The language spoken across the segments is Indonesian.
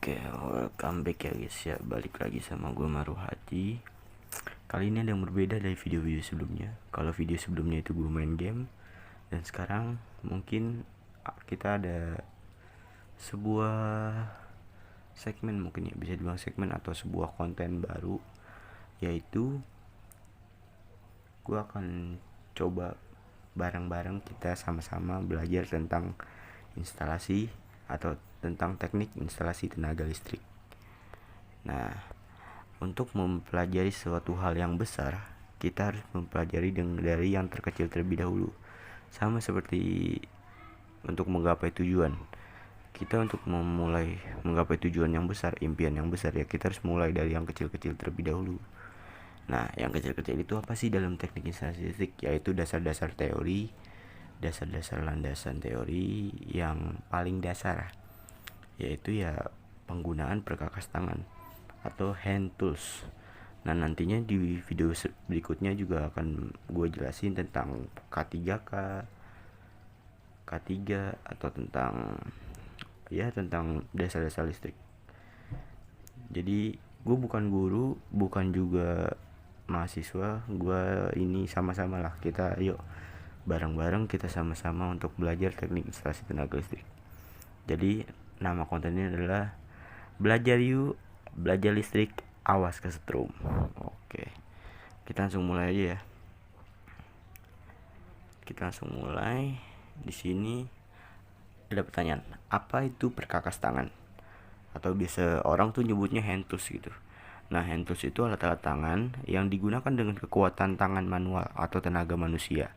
Oke, welcome back ya guys ya. Balik lagi sama gue Maruhati. Kali ini ada yang berbeda dari video-video sebelumnya. Kalau video sebelumnya itu gue main game, dan sekarang mungkin kita ada sebuah segmen, mungkin ya bisa dibilang segmen atau sebuah konten baru, yaitu gue akan coba bareng-bareng kita sama-sama belajar tentang instalasi atau tentang teknik instalasi tenaga listrik. Nah, untuk mempelajari suatu hal yang besar, kita harus mempelajari dari yang terkecil terlebih dahulu. Sama seperti untuk menggapai tujuan. Kita untuk memulai menggapai tujuan yang besar, impian yang besar, ya kita harus mulai dari yang kecil-kecil terlebih dahulu. Nah, yang kecil-kecil itu apa sih dalam teknik instalasi listrik? Yaitu dasar-dasar teori, dasar-dasar landasan teori yang paling dasar, yaitu ya penggunaan perkakas tangan atau hand tools. Nah, nantinya di video berikutnya juga akan gue jelasin tentang K3K, K3 atau tentang dasar-dasar listrik. Jadi gue bukan guru, bukan juga mahasiswa, gue ini sama-sama lah, kita yuk bareng-bareng kita sama-sama untuk belajar teknik instalasi tenaga listrik. Jadi nama kontennya adalah belajar listrik, awas kesetrum. Oke, kita langsung mulai aja ya. Di sini ada pertanyaan, apa itu perkakas tangan? Atau biasa orang tuh nyebutnya hand tools gitu. Nah, hand tools itu alat-alat tangan yang digunakan dengan kekuatan tangan manual atau tenaga manusia.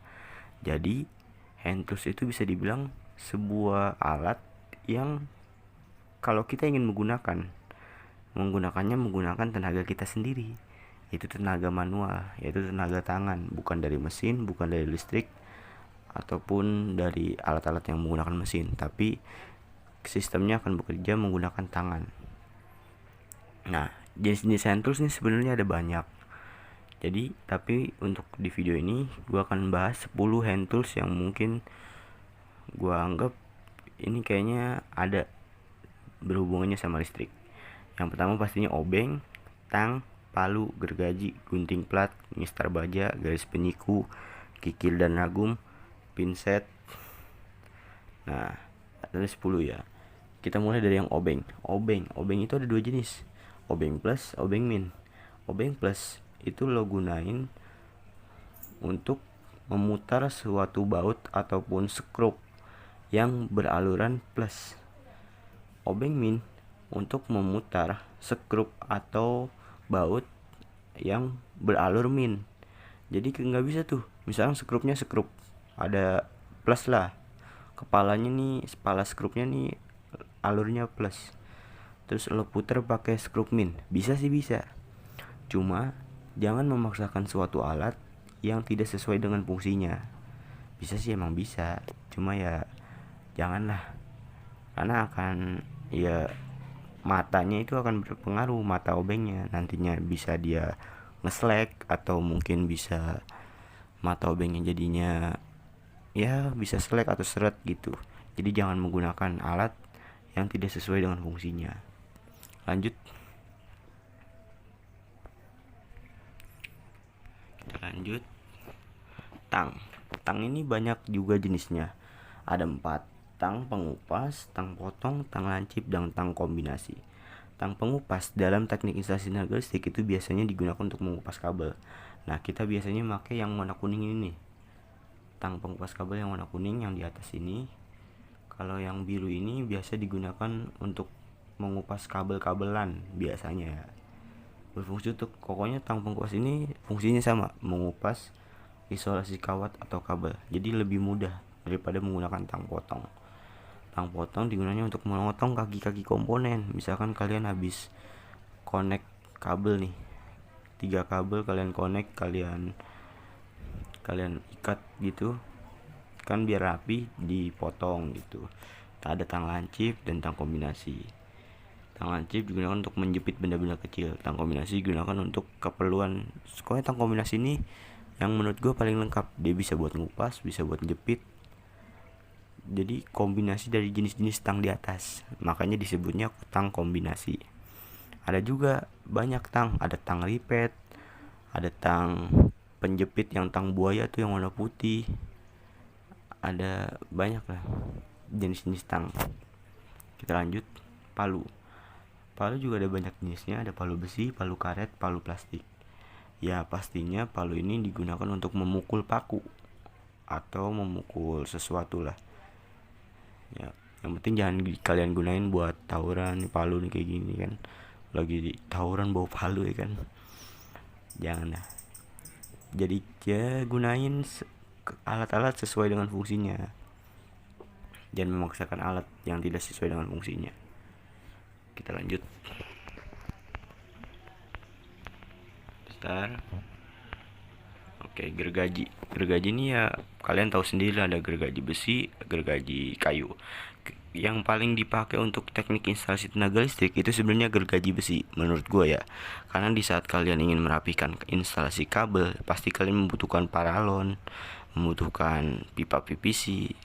Jadi hand tools itu bisa dibilang sebuah alat yang kalau kita ingin menggunakannya menggunakan tenaga kita sendiri. Itu tenaga manual, yaitu tenaga tangan, bukan dari mesin, bukan dari listrik, ataupun dari alat-alat yang menggunakan mesin, tapi sistemnya akan bekerja menggunakan tangan. Nah, jenis-jenis hand tools ini sebenarnya ada banyak. Jadi, tapi untuk di video ini gue akan bahas 10 hand tools yang mungkin gue anggap ini kayaknya ada berhubungannya sama listrik. Yang pertama pastinya obeng, tang, palu, gergaji, gunting plat, mistar baja, garis penyiku, kikil dan ragum, pinset. Nah, ada 10 ya. Kita mulai dari yang obeng. Obeng itu ada dua jenis, obeng plus, obeng min. Obeng plus itu lo gunain untuk memutar suatu baut ataupun skrup yang beraluran plus. Obeng min untuk memutar skrup atau baut yang beralur min. Jadi nggak bisa tuh, misalnya skrupnya skrup ada plus lah, kepala skrupnya nih alurnya plus, terus lo puter pakai skrup min. Bisa sih, bisa, cuma jangan memaksakan suatu alat yang tidak sesuai dengan fungsinya. Bisa sih, emang bisa, cuma ya janganlah, karena akan ya matanya itu akan berpengaruh, mata obengnya nantinya bisa dia ngeslek, atau mungkin bisa mata obengnya jadinya ya bisa selek atau seret gitu. Jadi jangan menggunakan alat yang tidak sesuai dengan fungsinya. Lanjut, tang ini banyak juga jenisnya, ada 4: tang pengupas, tang potong, tang lancip, dan tang kombinasi. Tang pengupas dalam teknik instalasi tenaga listrik itu biasanya digunakan untuk mengupas kabel. Nah, kita biasanya pakai yang warna kuning ini nih, tang pengupas kabel yang warna kuning yang di atas ini. Kalau yang biru ini biasa digunakan untuk mengupas kabel-kabelan biasanya ya. Berfungsi untuk, pokoknya tang pengupas ini fungsinya sama, mengupas isolasi kawat atau kabel. Jadi lebih mudah daripada menggunakan tang potong. Tang potong digunakan untuk memotong kaki-kaki komponen. Misalkan kalian habis connect kabel nih, 3 kabel kalian connect, kalian ikat gitu kan biar rapi, dipotong gitu. Ada tang lancip dan tang kombinasi. Tang lancip digunakan untuk menjepit benda-benda kecil. Tang kombinasi digunakan untuk keperluan. Pokoknya tang kombinasi ini yang menurut gue paling lengkap. Dia bisa buat ngupas, bisa buat jepit, Jadi kombinasi dari jenis-jenis tang di atas, makanya disebutnya tang kombinasi. Ada juga banyak tang, ada tang ripet, ada tang penjepit yang tang buaya tuh yang warna putih. Ada banyak lah jenis-jenis tang. Kita lanjut. Palu. Palu juga ada banyak jenisnya, ada palu besi, palu karet, palu plastik. Ya pastinya palu ini digunakan untuk memukul paku atau memukul sesuatu lah. Ya, yang penting jangan kalian gunain buat tawuran. Palu nih kayak gini kan, lagi di tawuran bawa palu ya kan, jangan lah. Jadi ya gunain alat-alat sesuai dengan fungsinya, jangan memaksakan alat yang tidak sesuai dengan fungsinya. Kita lanjut. Bentar. Oke, gergaji. Gergaji ini ya kalian tahu sendiri lah, ada gergaji besi, gergaji kayu. Yang paling dipakai untuk teknik instalasi tenaga listrik itu sebenarnya gergaji besi menurut gue ya. Karena di saat kalian ingin merapikan instalasi kabel, pasti kalian membutuhkan paralon, membutuhkan pipa PVC,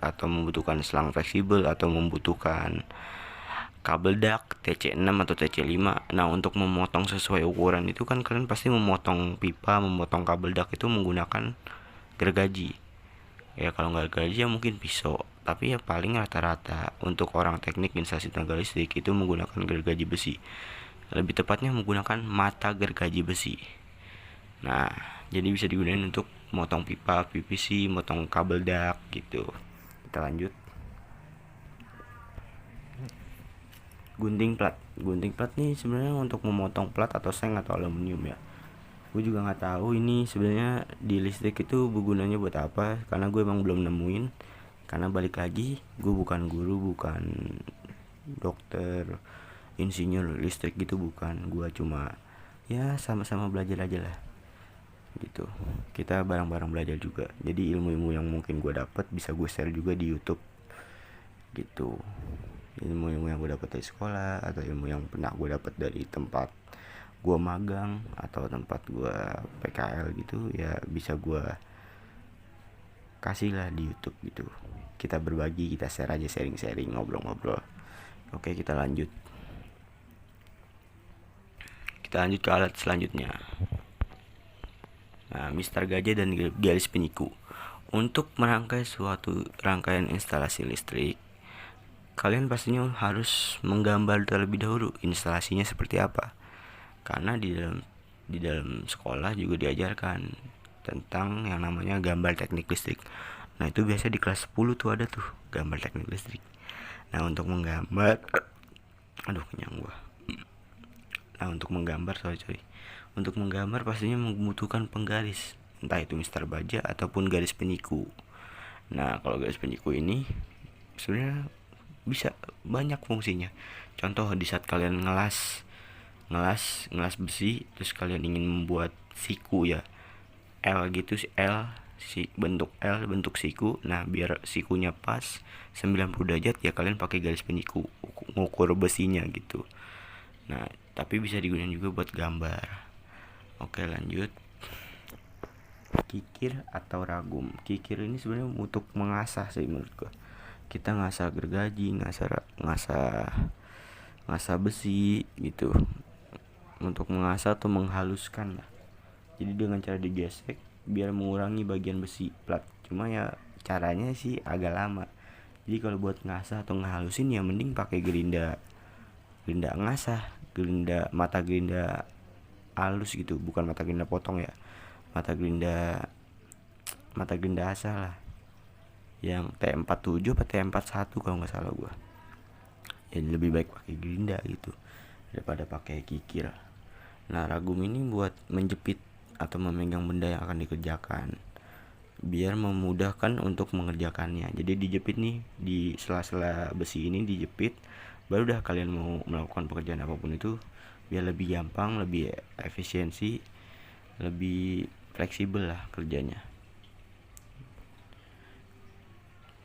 atau membutuhkan selang fleksibel, atau membutuhkan kabel dak TC6 atau TC5. Nah, untuk memotong sesuai ukuran itu kan kalian pasti memotong pipa, memotong kabel dak itu menggunakan gergaji. Ya kalau nggak gergaji ya mungkin pisau. Tapi ya paling rata-rata untuk orang teknik instalasi tenaga listrik itu menggunakan gergaji besi. Lebih tepatnya menggunakan mata gergaji besi. Nah, jadi bisa digunakan untuk motong pipa PVC, motong kabel dak gitu. Kita lanjut. Gunting plat. Gunting plat nih sebenarnya untuk memotong plat atau seng atau aluminium ya. Gue juga nggak tahu ini sebenarnya di listrik itu bergunanya buat apa, karena gue emang belum nemuin. Karena balik lagi, gue bukan guru, bukan dokter, insinyur listrik gitu, bukan. Gue cuma ya sama-sama belajar aja lah gitu. Kita bareng-bareng belajar juga. Jadi ilmu-ilmu yang mungkin gue dapat bisa gue share juga di YouTube gitu. Ilmu-ilmu yang gue dapat dari sekolah, atau ilmu yang pernah gue dapat dari tempat gue magang atau tempat gue PKL gitu, ya bisa gue kasih lah di YouTube gitu. Kita berbagi, kita share aja, sharing-sharing, ngobrol-ngobrol. Oke, kita lanjut. Kita lanjut ke alat selanjutnya. Nah, Mister Gajah dan garis penyiku. Untuk merangkai suatu rangkaian instalasi listrik, kalian pastinya harus menggambar terlebih dahulu instalasinya seperti apa. Karena di dalam sekolah juga diajarkan tentang yang namanya gambar teknik listrik. Nah, itu biasa di kelas 10 tuh ada tuh gambar teknik listrik. Nah, untuk menggambar kenyang gua. Nah, untuk menggambar pastinya membutuhkan penggaris, entah itu Mister Baja ataupun garis penyiku. Nah, kalau garis penyiku ini sebenarnya bisa banyak fungsinya. Contoh di saat kalian ngelas besi, terus kalian ingin membuat siku ya, L gitu, bentuk L, bentuk siku. Nah, biar sikunya pas 90 derajat ya kalian pakai garis penyiku ngukur besinya gitu. Nah, tapi bisa digunakan juga buat gambar. Oke, lanjut. Kikir atau ragum. Kikir ini sebenarnya untuk mengasah sih menurut gua. Kita ngasah gergaji, ngasah besi gitu, untuk mengasah atau menghaluskan lah. Jadi dengan cara digesek biar mengurangi bagian besi plat. Cuma ya caranya sih agak lama. Jadi kalau buat ngasah atau ngehalusin ya mending pakai gerinda ngasah, mata gerinda halus gitu, bukan mata gerinda potong ya. Mata gerinda asah lah, yang T47 atau T41 kalau nggak salah gua. Ya lebih baik pakai gerinda gitu daripada pakai kikir. Nah, ragum ini buat menjepit atau memegang benda yang akan dikerjakan, biar memudahkan untuk mengerjakannya. Jadi dijepit nih di sela-sela besi ini, dijepit, baru dah kalian mau melakukan pekerjaan apapun itu biar lebih gampang, lebih efisiensi, lebih fleksibel lah kerjanya.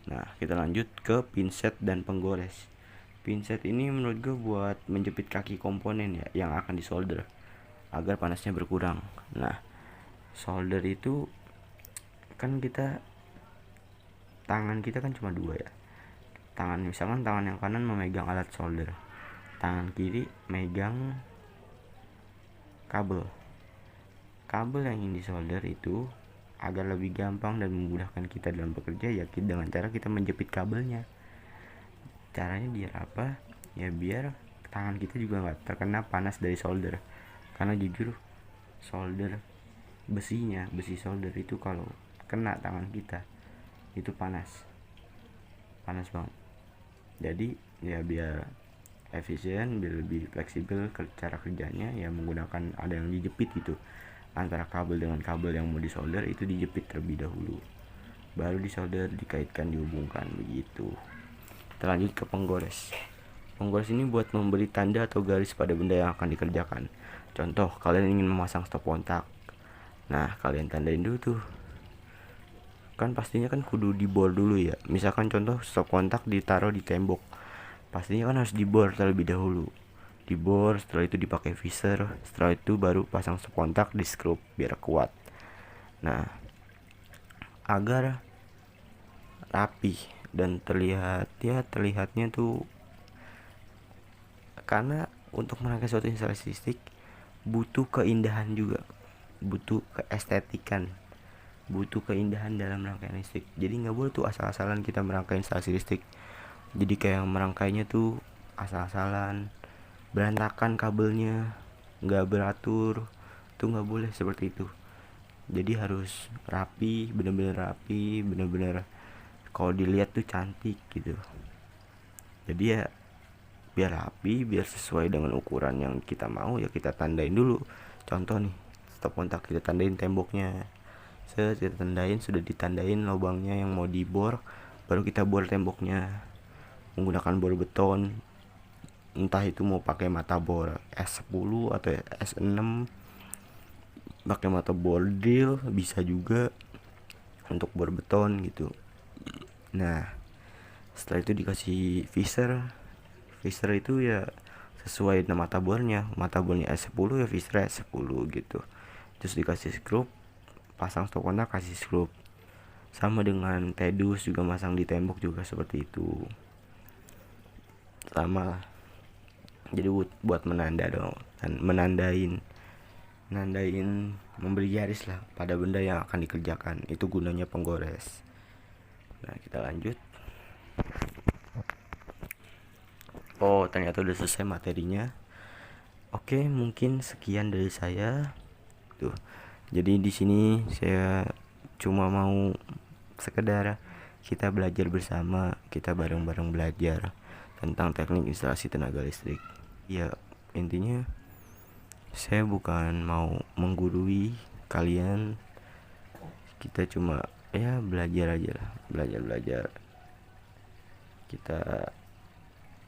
Nah, kita lanjut ke pinset dan penggores. Pinset ini menurut gue buat menjepit kaki komponen ya yang akan disolder agar panasnya berkurang. Nah, solder itu kan kita tangan kita kan cuma dua ya. Misalkan tangan yang kanan memegang alat solder, tangan kiri megang kabel yang ingin disolder. Itu agar lebih gampang dan memudahkan kita dalam bekerja ya dengan cara kita menjepit kabelnya. Caranya biar apa ya, biar tangan kita juga nggak terkena panas dari solder, karena jujur solder besi solder itu kalau kena tangan kita itu panas banget. Jadi ya biar efisien, biar lebih fleksibel ke cara kerjanya ya menggunakan ada yang dijepit gitu. Antara kabel dengan kabel yang mau disolder itu dijepit terlebih dahulu, baru disolder, dikaitkan, dihubungkan begitu. Kita lanjut ke penggores. Penggores ini buat memberi tanda atau garis pada benda yang akan dikerjakan. Contoh, kalian ingin memasang stop kontak. Nah, kalian tandain dulu tuh. Kan pastinya kan kudu dibor dulu ya. Misalkan contoh stop kontak ditaruh di tembok, pastinya kan harus dibor terlebih dahulu. Dibor, setelah itu dipakai visor, setelah itu baru pasang stop kontak, di skrup biar kuat. Nah, agar rapi dan terlihatnya tuh, karena untuk merangkai suatu instalasi listrik butuh keindahan juga, butuh keestetikan, butuh keindahan dalam rangkaian listrik. Jadi nggak boleh tuh asal-asalan kita merangkai instalasi listrik. Jadi kayak merangkainya tuh asal-asalan, berantakan kabelnya, nggak beratur, tuh nggak boleh seperti itu. Jadi harus rapi, bener-bener rapi, bener-bener kalau dilihat tuh cantik gitu. Jadi ya biar rapi, biar sesuai dengan ukuran yang kita mau ya kita tandain dulu. Contoh nih, stop kontak kita tandain temboknya, kita tandain, sudah ditandain lubangnya yang mau dibor, baru kita bor temboknya menggunakan bor beton. Entah itu mau pakai mata bor S10 atau S6, pakai mata bor drill bisa juga untuk bor beton gitu. Nah, setelah itu dikasih visor itu ya sesuai dengan mata bornya S10 ya visor S10 gitu. Terus dikasih skrup, pasang stop kontak, kasih skrup. Sama dengan tedus juga masang di tembok juga seperti itu, sama lah. Jadi buat menanda dong, dan menandain memberi garis lah pada benda yang akan dikerjakan. Itu gunanya penggores. Nah, kita lanjut. Oh, ternyata udah selesai materinya. Oke, mungkin sekian dari saya. Tuh. Jadi di sini saya cuma mau sekedar kita belajar bersama, kita bareng-bareng belajar tentang teknik instalasi tenaga listrik. Ya, intinya saya bukan mau menggurui kalian. Kita cuma ya belajar aja lah, belajar. Kita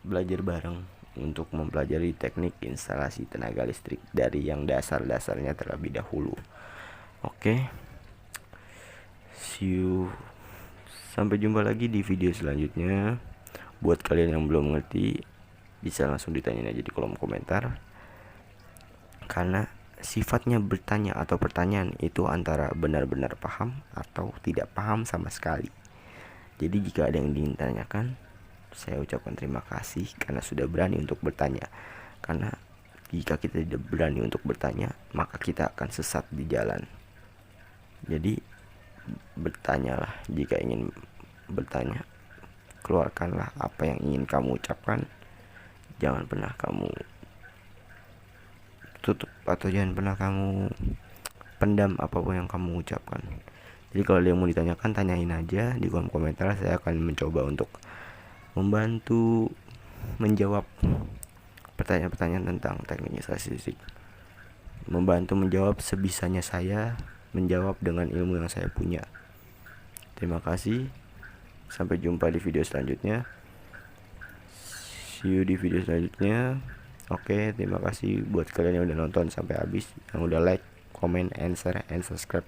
belajar bareng untuk mempelajari teknik instalasi tenaga listrik dari yang dasar-dasarnya terlebih dahulu. Oke. See you. Sampai jumpa lagi di video selanjutnya. Buat kalian yang belum mengerti, bisa langsung ditanyain aja di kolom komentar. Karena sifatnya bertanya atau pertanyaan itu antara benar-benar paham atau tidak paham sama sekali. Jadi jika ada yang ingin ditanyakan, saya ucapkan terima kasih karena sudah berani untuk bertanya. Karena jika kita tidak berani untuk bertanya, maka kita akan sesat di jalan. Jadi bertanyalah jika ingin bertanya. Keluarkanlah apa yang ingin kamu ucapkan. Jangan pernah kamu tutup atau jangan pernah kamu pendam apapun yang kamu ucapkan. Jadi kalau ada yang mau ditanyakan, tanyain aja di kolom komentar. Saya akan mencoba untuk membantu menjawab pertanyaan-pertanyaan tentang teknik instalasi listrik. Membantu menjawab sebisanya saya, menjawab dengan ilmu yang saya punya. Terima kasih. Sampai jumpa di video selanjutnya. See you di video selanjutnya. Oke, terima kasih buat kalian yang udah nonton sampai habis, yang udah like, comment, and share, and subscribe.